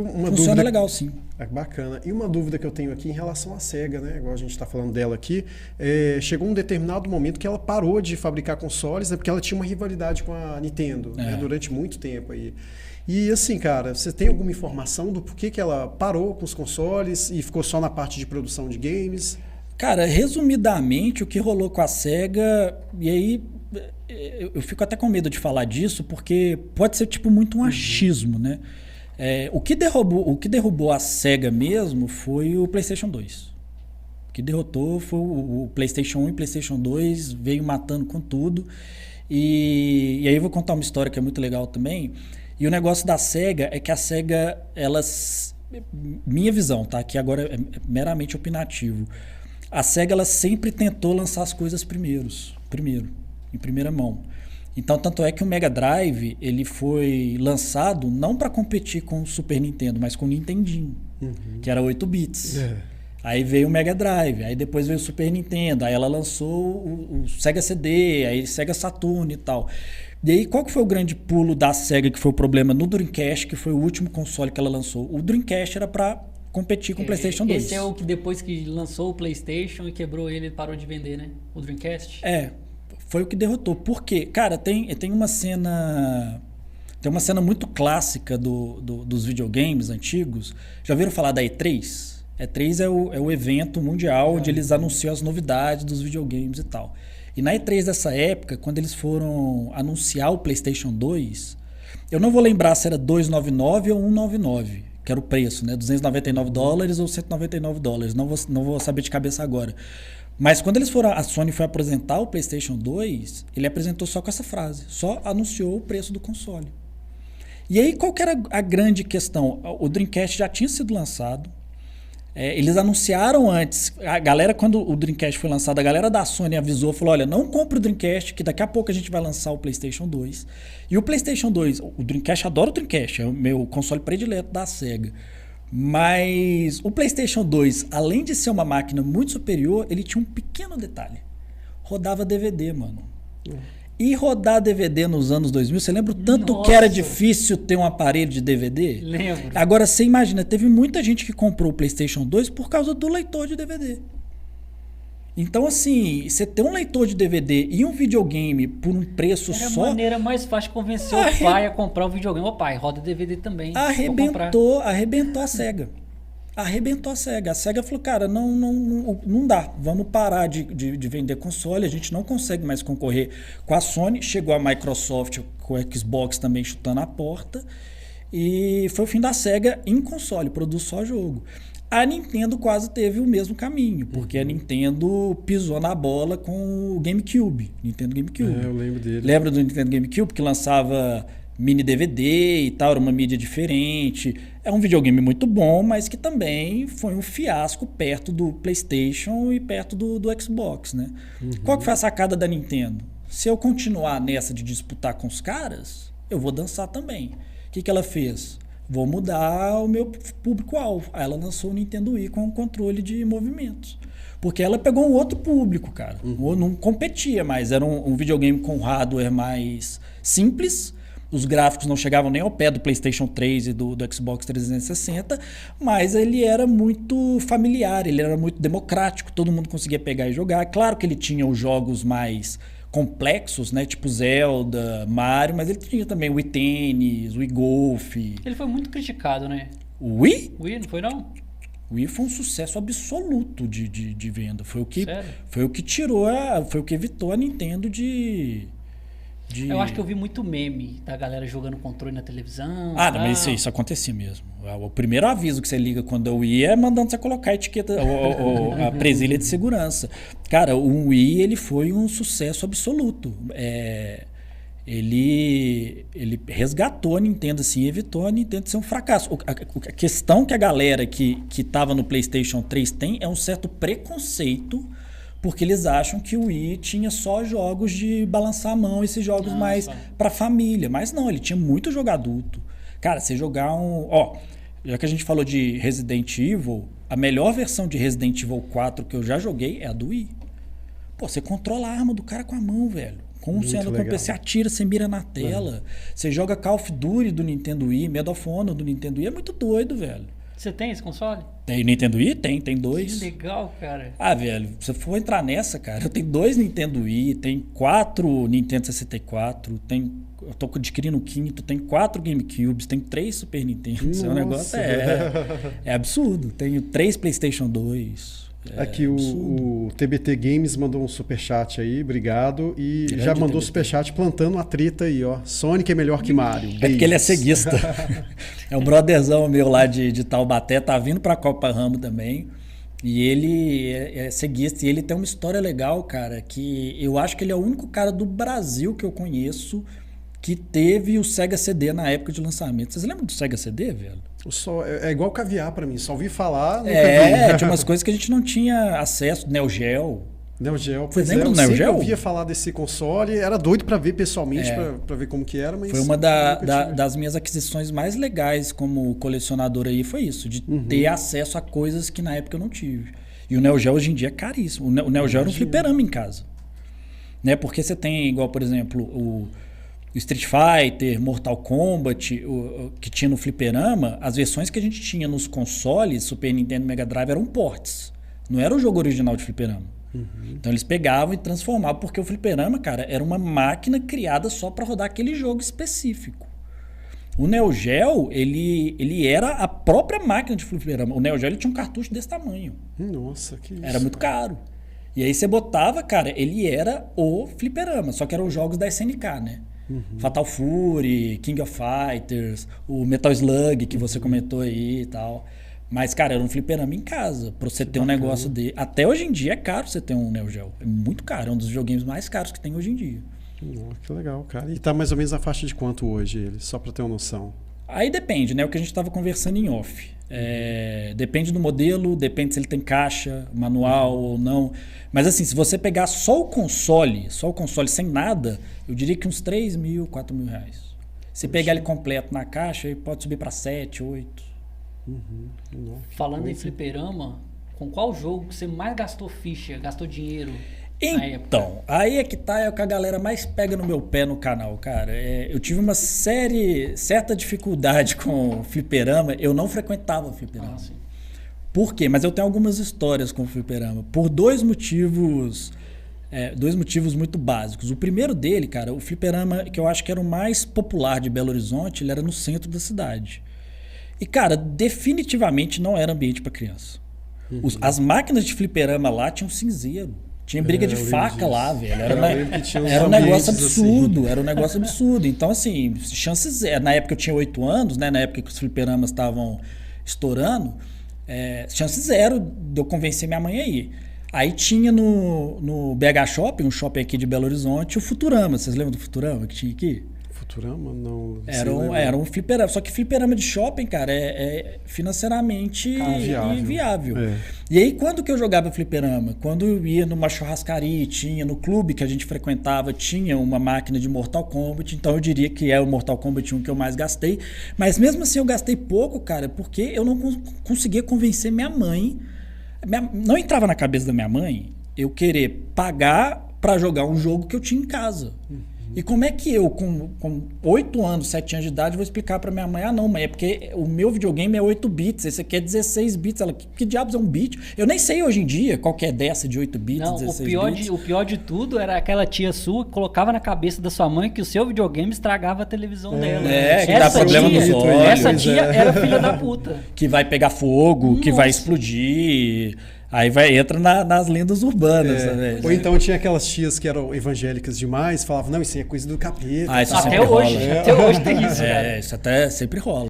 Uma Funciona dúvida, legal, sim. bacana. E uma dúvida que eu tenho aqui em relação à SEGA, né? Igual a gente está falando dela aqui, chegou um determinado momento que ela parou de fabricar consoles, né? Porque ela tinha uma rivalidade com a Nintendo, né? Durante muito tempo aí. E assim, cara, você tem alguma informação do porquê que ela parou com os consoles e ficou só na parte de produção de games? Cara, resumidamente, o que rolou com a SEGA, e aí eu fico até com medo de falar disso, porque pode ser tipo muito um achismo, né? O que derrubou a SEGA mesmo foi o PlayStation 2. O que derrotou foi o PlayStation 1 e o PlayStation 2, veio matando com tudo. E aí eu vou contar uma história que é muito legal também. E o negócio da SEGA é que a SEGA, minha visão, tá? Que agora é meramente opinativo. A SEGA ela sempre tentou lançar as coisas primeiro, em primeira mão. Então, tanto é que o Mega Drive ele foi lançado não para competir com o Super Nintendo, mas com o Nintendinho, que era 8 bits. Aí veio o Mega Drive, aí depois veio o Super Nintendo, aí ela lançou o Sega CD, aí Sega Saturn e tal. E aí, qual que foi o grande pulo da SEGA que foi o problema no Dreamcast, que foi o último console que ela lançou? O Dreamcast era para competir com o PlayStation 2. Esse é o que depois que lançou o PlayStation e quebrou ele parou de vender, né? O Dreamcast? Foi o que derrotou. Por quê? Cara, tem uma cena. Tem uma cena muito clássica dos videogames antigos. Já ouviram falar da E3? E3 é o evento mundial onde eles anunciam as novidades dos videogames e tal. E na E3 dessa época, quando eles foram anunciar o PlayStation 2, eu não vou lembrar se era 299 ou 199, que era o preço, né? $299 ou $199. Não vou saber de cabeça agora. Mas quando a Sony foi apresentar o PlayStation 2, ele apresentou só com essa frase, só anunciou o preço do console. E aí qual que era a grande questão? O Dreamcast já tinha sido lançado, eles anunciaram antes, a galera quando o Dreamcast foi lançado, a galera da Sony avisou, falou, olha, não compre o Dreamcast, que daqui a pouco a gente vai lançar o PlayStation 2. E o PlayStation 2, o Dreamcast, adoro o Dreamcast, é o meu console predileto da SEGA. Mas o PlayStation 2, além de ser uma máquina muito superior, ele tinha um pequeno detalhe. Rodava DVD, mano. E rodar DVD nos anos 2000, você lembra o tanto que era difícil ter um aparelho de DVD? Lembro. Agora, você imagina, teve muita gente que comprou o PlayStation 2 por causa do leitor de DVD. Então, assim, você ter um leitor de DVD e um videogame por um preço Era só... a maneira mais fácil de convencer o pai a comprar um videogame. Ô pai, roda DVD também. Arrebentou a SEGA. Arrebentou a SEGA. A SEGA falou, cara, não dá. Vamos parar de vender console. A gente não consegue mais concorrer com a Sony. Chegou a Microsoft com o Xbox também chutando a porta. E foi o fim da SEGA em console. Produz só jogo. A Nintendo quase teve o mesmo caminho, porque a Nintendo pisou na bola com o GameCube. Nintendo GameCube. Eu lembro dele. Lembra do Nintendo GameCube, que lançava mini DVD e tal, era uma mídia diferente. É um videogame muito bom, mas que também foi um fiasco perto do PlayStation e perto do Xbox, né? Qual que foi a sacada da Nintendo? Se eu continuar nessa de disputar com os caras, eu vou dançar também. O que ela fez? Vou mudar o meu público-alvo. Aí ela lançou o Nintendo Wii com um controle de movimentos. Porque ela pegou um outro público, cara. Não competia mais. Era um videogame com hardware mais simples. Os gráficos não chegavam nem ao pé do PlayStation 3 e do Xbox 360. Mas ele era muito familiar, ele era muito democrático. Todo mundo conseguia pegar e jogar. Claro que ele tinha os jogos mais complexos, né? Tipo Zelda, Mario, mas ele tinha também o Wii Tennis, o Wii Golf. Ele foi muito criticado, né? O Wii? O Wii, não foi não? O Wii foi um sucesso absoluto de venda. Foi o que foi o que evitou a Nintendo de... Eu acho que eu vi muito meme da galera jogando controle na televisão. Não, mas isso acontecia mesmo. O primeiro aviso que você liga quando é o Wii é mandando você colocar a etiqueta, a presilha de segurança. Cara, o Wii ele foi um sucesso absoluto. Ele resgatou a Nintendo, assim, e evitou a Nintendo ser um fracasso. A questão que a galera que estava no PlayStation 3 tem é um certo preconceito, porque eles acham que o Wii tinha só jogos de balançar a mão, esses jogos mais para família. Mas não, ele tinha muito jogo adulto. Cara, você jogar já que a gente falou de Resident Evil, a melhor versão de Resident Evil 4 que eu já joguei é a do Wii. Pô, você controla a arma do cara com a mão, velho. Como você anda com o PC, atira, você mira na tela. Você joga Call of Duty do Nintendo Wii, Medal of Honor do Nintendo Wii. É muito doido, velho. Você tem esse console? Tem Nintendo Wii? Tem 2. Que legal, cara. Ah, velho, se eu for entrar nessa, cara, eu tenho 2 Nintendo Wii, tem 4 Nintendo 64, eu tô adquirindo o 5º, tem 4 GameCubes, tem 3 Super Nintendo. Esse negócio é absurdo. Tenho 3 PlayStation 2. Aqui o TBT Games mandou um superchat aí, obrigado. E Grande já mandou TBT. Superchat plantando uma treta aí, ó. Sonic é melhor que Mario. É porque ele é ceguista. É um brotherzão meu lá de Taubaté, tá vindo pra Copa Ramo também. E ele é ceguista e ele tem uma história legal, cara, que eu acho que ele é o único cara do Brasil que eu conheço que teve o Sega CD na época de lançamento. Vocês lembram do Sega CD, velho? É igual caviar pra mim, só ouvi falar, nunca vi. Tinha umas coisas que a gente não tinha acesso, Neo Geo. Neo Geo, Vocês pois lembram eu do Neo sempre Geo? ouvia falar desse console, era doido pra ver pessoalmente, pra ver como que era, mas Foi uma nunca tive. das minhas aquisições mais legais como colecionador aí, foi isso, de ter acesso a coisas que na época eu não tive. E o Neo Geo hoje em dia é caríssimo. O Neo Geo era um fliperama em casa. Né? Porque você tem, igual, por exemplo, o Street Fighter, Mortal Kombat, que tinha no fliperama, as versões que a gente tinha nos consoles, Super Nintendo e Mega Drive, eram ports. Não era o jogo original de fliperama. Então eles pegavam e transformavam, porque o fliperama, cara, era uma máquina criada só para rodar aquele jogo específico. O Neo Geo, ele era a própria máquina de fliperama. O Neo Geo ele tinha um cartucho desse tamanho. Nossa, que isso. Era muito caro. E aí você botava, cara, ele era o fliperama, só que eram os jogos da SNK, né? Fatal Fury, King of Fighters, o Metal Slug que você comentou aí e tal. Mas, cara, era um fliperama em casa, pra você ter um negócio dele. Até hoje em dia é caro você ter um Neo Geo. É muito caro, é um dos videogames mais caros que tem hoje em dia. Que legal, cara. E tá mais ou menos a faixa de quanto hoje ele? Só pra ter uma noção. Aí depende, né? O que a gente estava conversando em off. Depende do modelo, depende se ele tem caixa, manual ou não. Mas assim, se você pegar só o console sem nada, eu diria que uns 3 mil, 4 mil reais. Se pegar ele completo na caixa, ele pode subir para 7, 8. Falando em fliperama, com qual jogo você mais gastou ficha, gastou dinheiro? Então, aí é que tá, é o que a galera mais pega no meu pé no canal, cara. Eu tive uma certa dificuldade com fliperama, eu não frequentava fliperama. Sim. Por quê? Mas eu tenho algumas histórias com fliperama, por dois motivos muito básicos. O primeiro dele, cara, o fliperama que eu acho que era o mais popular de Belo Horizonte, ele era no centro da cidade. E, cara, definitivamente não era ambiente para criança. As máquinas de fliperama lá tinham cinzeiro. Tinha briga de faca lá, velho. Era um negócio absurdo. Assim. Era um negócio absurdo. Então, assim, chances zero. Na época eu tinha 8 anos, né? Na época que os fliperamas estavam estourando, chance zero de eu convencer minha mãe a ir. Aí tinha no BH Shopping, um shopping aqui de Belo Horizonte, o Futurama. Vocês lembram do Futurama que tinha aqui? Futurama? Não. Era um fliperama. Só que fliperama de shopping, cara, é financeiramente inviável. E aí, quando que eu jogava fliperama? Quando eu ia numa churrascaria, tinha no clube que a gente frequentava, tinha uma máquina de Mortal Kombat. Então eu diria que é o Mortal Kombat 1 que eu mais gastei. Mas mesmo assim eu gastei pouco, cara, porque eu não conseguia convencer minha mãe. Não entrava na cabeça da minha mãe eu querer pagar pra jogar um jogo que eu tinha em casa. E como é que eu, com 8 anos, 7 anos de idade, vou explicar pra minha mãe? Ah, não, mãe, é porque o meu videogame é 8 bits, esse aqui é 16 bits. Ela, que diabos é um bit? Eu nem sei hoje em dia qual que é dessa de 8 bits, não, 16 bits. O pior de tudo era aquela tia sua que colocava na cabeça da sua mãe que o seu videogame estragava a televisão dela. Que dá problema nos olhos. Essa tia era filha da puta. Que vai pegar fogo, que vai explodir... Aí entra nas lendas urbanas. Né? Ou então tinha aquelas tias que eram evangélicas demais, falavam, não, isso aí é coisa do capeta. Isso até hoje tem isso, cara. Isso até sempre rola.